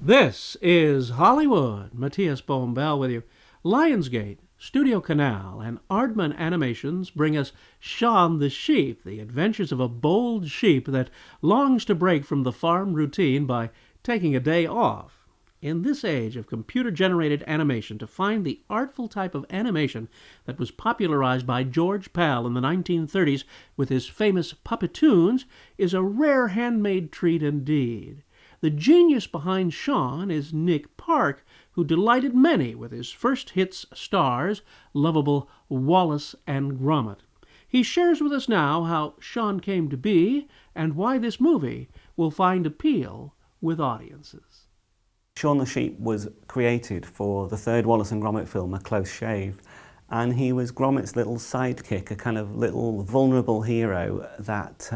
This is Hollywood. Matías Bombal with you. Lionsgate, Studiocanal, and AARDMAN Animations bring us Shaun the Sheep, the adventures of a bold sheep that longs to break from the farm routine by taking a day off. In this age of computer-generated animation, to find the artful type of animation that was popularized by George Pal in the 1930s with his famous Puppetoons is a rare handmade treat indeed. The genius behind Shaun is Nick Park, who delighted many with his first hits stars, lovable Wallace and Gromit. He shares with us now how Shaun came to be and why this movie will find appeal with audiences. Shaun the Sheep was created for the third Wallace and Gromit film, A Close Shave, and he was Gromit's little sidekick, a kind of little vulnerable hero that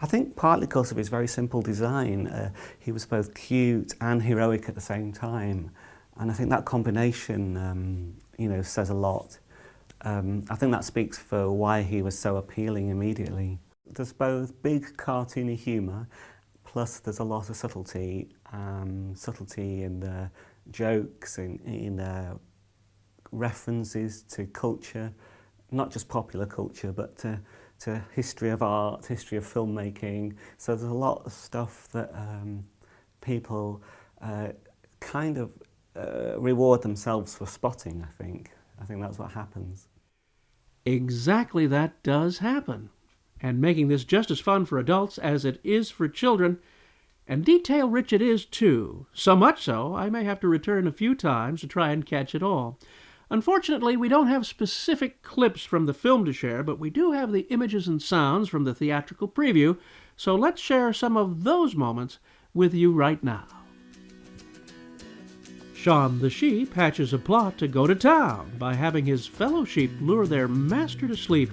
I think partly because of his very simple design, he was both cute and heroic at the same time. And I think that combination, says a lot. I think that speaks for why he was so appealing immediately. There's both big cartoony humour, plus there's a lot of subtlety in the jokes, in references to culture, not just popular culture, but to history of art, history of filmmaking. So there's a lot of stuff that people reward themselves for spotting, I think. I think that's what happens. Exactly, that does happen. And making this just as fun for adults as it is for children. And detail-rich it is, too. So much so, I may have to return a few times to try and catch it all. Unfortunately, we don't have specific clips from the film to share, but we do have the images and sounds from the theatrical preview, so let's share some of those moments with you right now. Shaun the Sheep hatches a plot to go to town by having his fellow sheep lure their master to sleep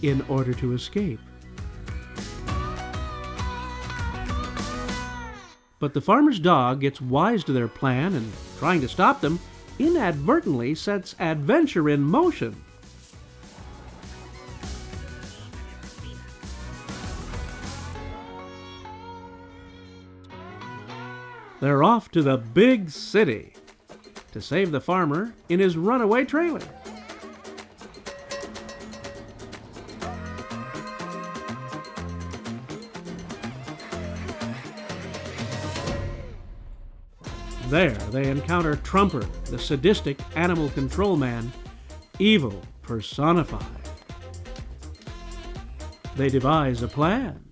in order to escape. But the farmer's dog gets wise to their plan and, trying to stop them, inadvertently sets adventure in motion. They're off to the big city to save the farmer in his runaway trailer. There, they encounter Trumper, the sadistic animal control man, evil personified. They devise a plan.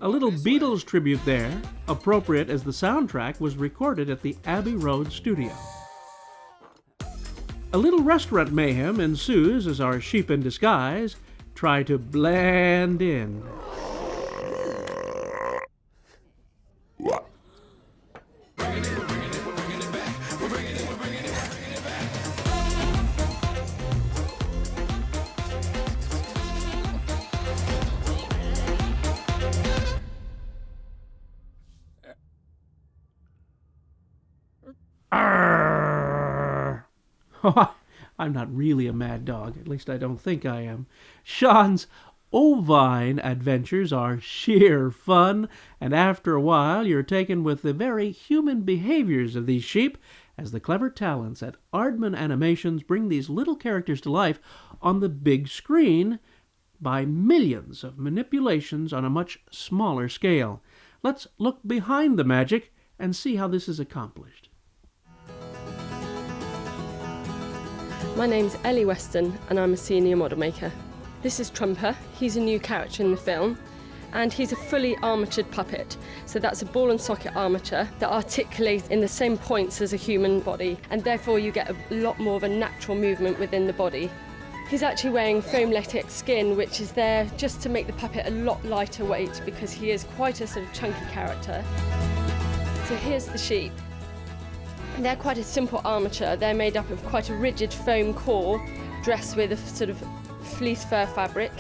A little Beatles tribute there, appropriate as the soundtrack was recorded at the Abbey Road studio. A little restaurant mayhem ensues as our sheep in disguise try to blend in. I'm not really a mad dog, at least I don't think I am. Shaun's ovine adventures are sheer fun, and after a while you're taken with the very human behaviors of these sheep as the clever talents at AARDMAN Animations bring these little characters to life on the big screen by millions of manipulations on a much smaller scale. Let's look behind the magic and see how this is accomplished. My name's Ellie Weston and I'm a senior model maker. This is Trumper. He's a new character in the film, and he's a fully armatured puppet. So that's a ball and socket armature that articulates in the same points as a human body, and therefore you get a lot more of a natural movement within the body. He's actually wearing foam latex skin, which is there just to make the puppet a lot lighter weight, because he is quite a sort of chunky character. So here's the sheep. They're quite a simple armature. They're made up of quite a rigid foam core, dressed with a sort of fleece fur fabric,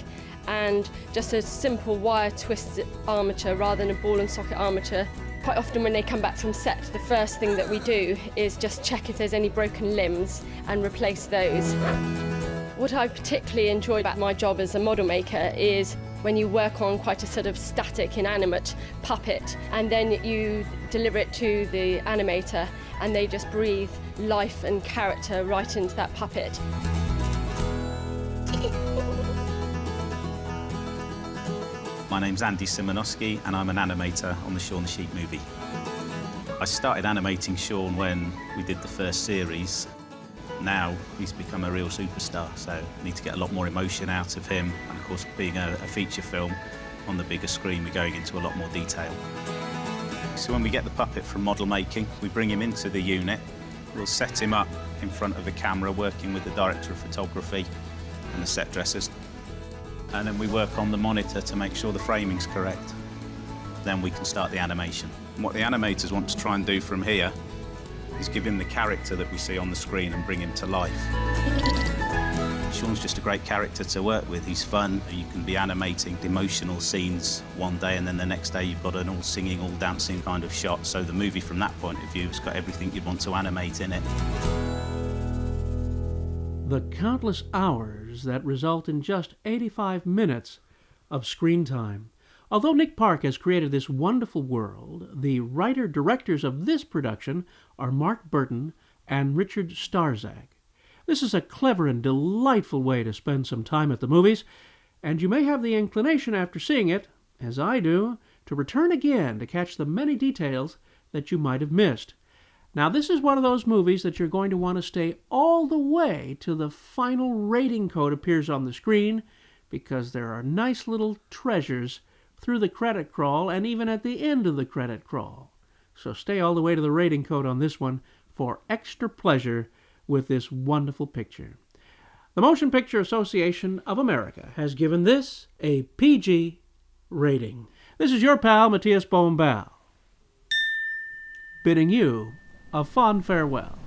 and just a simple wire twisted armature rather than a ball and socket armature. Quite often when they come back from set, the first thing that we do is just check if there's any broken limbs and replace those. What I've particularly enjoyed about my job as a model maker is when you work on quite a sort of static, inanimate puppet, and then you deliver it to the animator, and they just breathe life and character right into that puppet. My name's Andy Simonowski, and I'm an animator on the Shaun the Sheep movie. I started animating Shaun when we did the first series. Now he's become a real superstar, so I need to get a lot more emotion out of him. And of course, being a feature film on the bigger screen, we're going into a lot more detail. So when we get the puppet from model making, we bring him into the unit. We'll set him up in front of the camera, working with the director of photography and the set dressers. And then we work on the monitor to make sure the framing's correct. Then we can start the animation. And what the animators want to try and do from here is give him the character that we see on the screen and bring him to life. Shaun's just a great character to work with. He's fun. You can be animating emotional scenes one day, and then the next day you've got an all singing, all dancing kind of shot. So the movie from that point of view has got everything you'd want to animate in it. The countless hours that result in just 85 minutes of screen time. Although Nick Park has created this wonderful world, the writer-directors of this production are Mark Burton and Richard Starzak. This is a clever and delightful way to spend some time at the movies, and you may have the inclination after seeing it, as I do, to return again to catch the many details that you might have missed. Now, this is one of those movies that you're going to want to stay all the way till the final rating code appears on the screen, because there are nice little treasures through the credit crawl and even at the end of the credit crawl. So stay all the way to the rating code on this one for extra pleasure with this wonderful picture. The Motion Picture Association of America has given this a PG rating. This is your pal, Matías Bombal, bidding you a fond farewell.